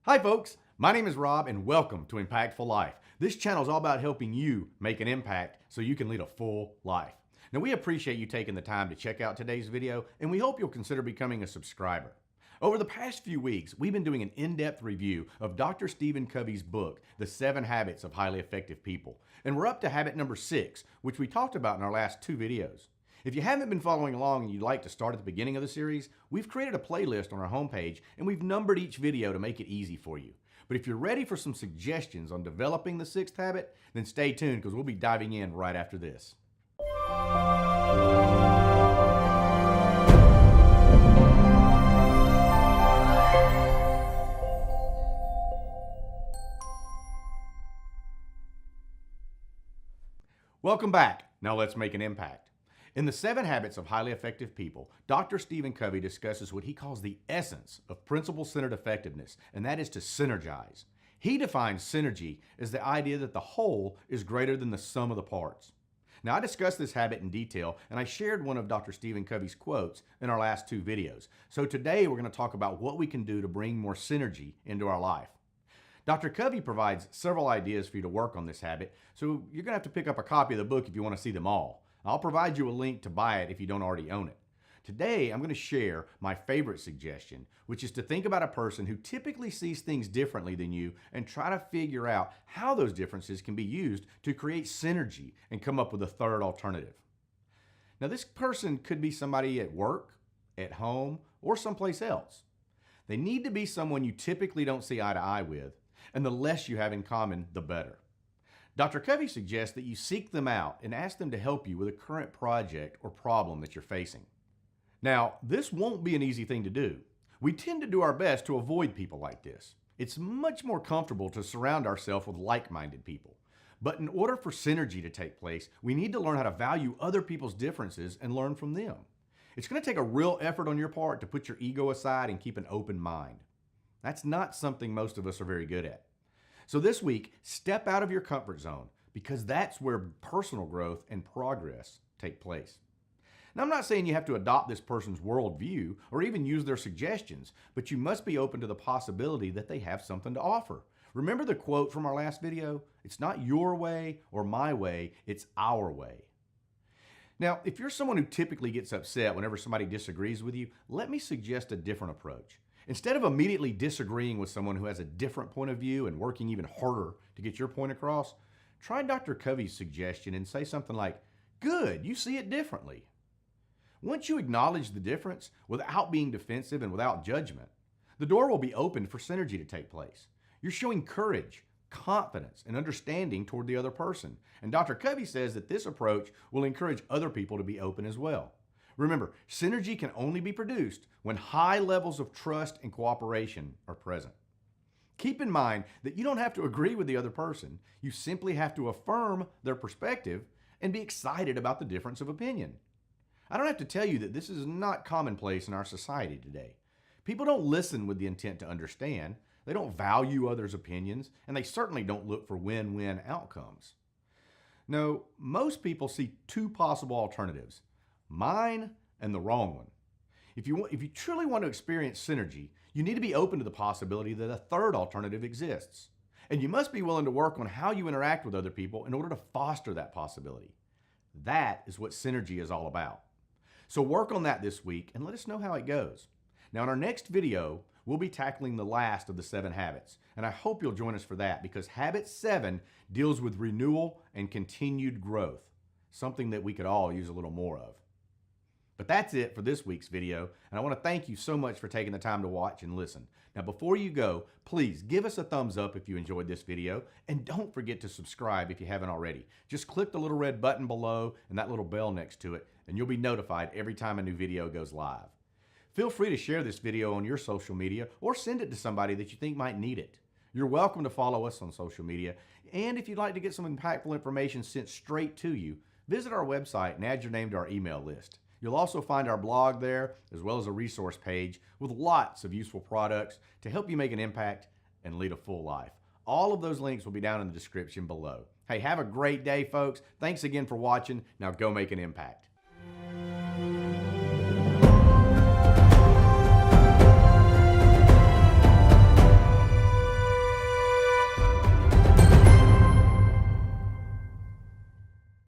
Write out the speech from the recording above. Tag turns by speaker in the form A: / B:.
A: Hi folks, my name is Rob and welcome to Impactful Life. This channel is all about helping you make an impact so you can lead a full life. Now we appreciate you taking the time to check out today's video and we hope you'll consider becoming a subscriber. Over the past few weeks, we've been doing an in-depth review of Dr. Stephen Covey's book, The 7 Habits of Highly Effective People. And we're up to habit number 6, which we talked about in our last 2 videos. If you haven't been following along and you'd like to start at the beginning of the series, we've created a playlist on our homepage and we've numbered each video to make it easy for you. But if you're ready for some suggestions on developing the 6th habit, then stay tuned because we'll be diving in right after this. Welcome back. Now let's make an impact. In the 7 Habits of Highly Effective People, Dr. Stephen Covey discusses what he calls the essence of principle-centered effectiveness, and that is to synergize. He defines synergy as the idea that the whole is greater than the sum of the parts. Now, I discussed this habit in detail, and I shared one of Dr. Stephen Covey's quotes in our last 2 videos. So today, we're going to talk about what we can do to bring more synergy into our life. Dr. Covey provides several ideas for you to work on this habit, so you're going to have to pick up a copy of the book if you want to see them all. I'll provide you a link to buy it if you don't already own it. Today, I'm going to share my favorite suggestion, which is to think about a person who typically sees things differently than you and try to figure out how those differences can be used to create synergy and come up with a third alternative. Now, this person could be somebody at work, at home, or someplace else. They need to be someone you typically don't see eye to eye with, and the less you have in common, the better. Dr. Covey suggests that you seek them out and ask them to help you with a current project or problem that you're facing. Now, this won't be an easy thing to do. We tend to do our best to avoid people like this. It's much more comfortable to surround ourselves with like-minded people. But in order for synergy to take place, we need to learn how to value other people's differences and learn from them. It's going to take a real effort on your part to put your ego aside and keep an open mind. That's not something most of us are very good at. So this week, step out of your comfort zone because that's where personal growth and progress take place. Now, I'm not saying you have to adopt this person's worldview or even use their suggestions, but you must be open to the possibility that they have something to offer. Remember the quote from our last video? It's not your way or my way, it's our way. Now, if you're someone who typically gets upset whenever somebody disagrees with you, let me suggest a different approach. Instead of immediately disagreeing with someone who has a different point of view and working even harder to get your point across, try Dr. Covey's suggestion and say something like, "Good, you see it differently." Once you acknowledge the difference without being defensive and without judgment, the door will be opened for synergy to take place. You're showing courage, confidence, and understanding toward the other person. And Dr. Covey says that this approach will encourage other people to be open as well. Remember, synergy can only be produced when high levels of trust and cooperation are present. Keep in mind that you don't have to agree with the other person. You simply have to affirm their perspective and be excited about the difference of opinion. I don't have to tell you that this is not commonplace in our society today. People don't listen with the intent to understand. They don't value others' opinions, and they certainly don't look for win-win outcomes. No, most people see 2 possible alternatives. Mine and the wrong one. If you truly want to experience synergy, you need to be open to the possibility that a third alternative exists. And you must be willing to work on how you interact with other people in order to foster that possibility. That is what synergy is all about. So work on that this week and let us know how it goes. Now in our next video, we'll be tackling the last of the 7 habits. And I hope you'll join us for that because habit 7 deals with renewal and continued growth, something that we could all use a little more of. But that's it for this week's video, and I want to thank you so much for taking the time to watch and listen. Now before you go, please give us a thumbs up if you enjoyed this video, and don't forget to subscribe if you haven't already. Just click the little red button below and that little bell next to it, and you'll be notified every time a new video goes live. Feel free to share this video on your social media or send it to somebody that you think might need it. You're welcome to follow us on social media, and if you'd like to get some impactful information sent straight to you, visit our website and add your name to our email list. You'll also find our blog there, as well as a resource page with lots of useful products to help you make an impact and lead a full life. All of those links will be down in the description below. Hey, have a great day, folks. Thanks again for watching. Now go make an impact.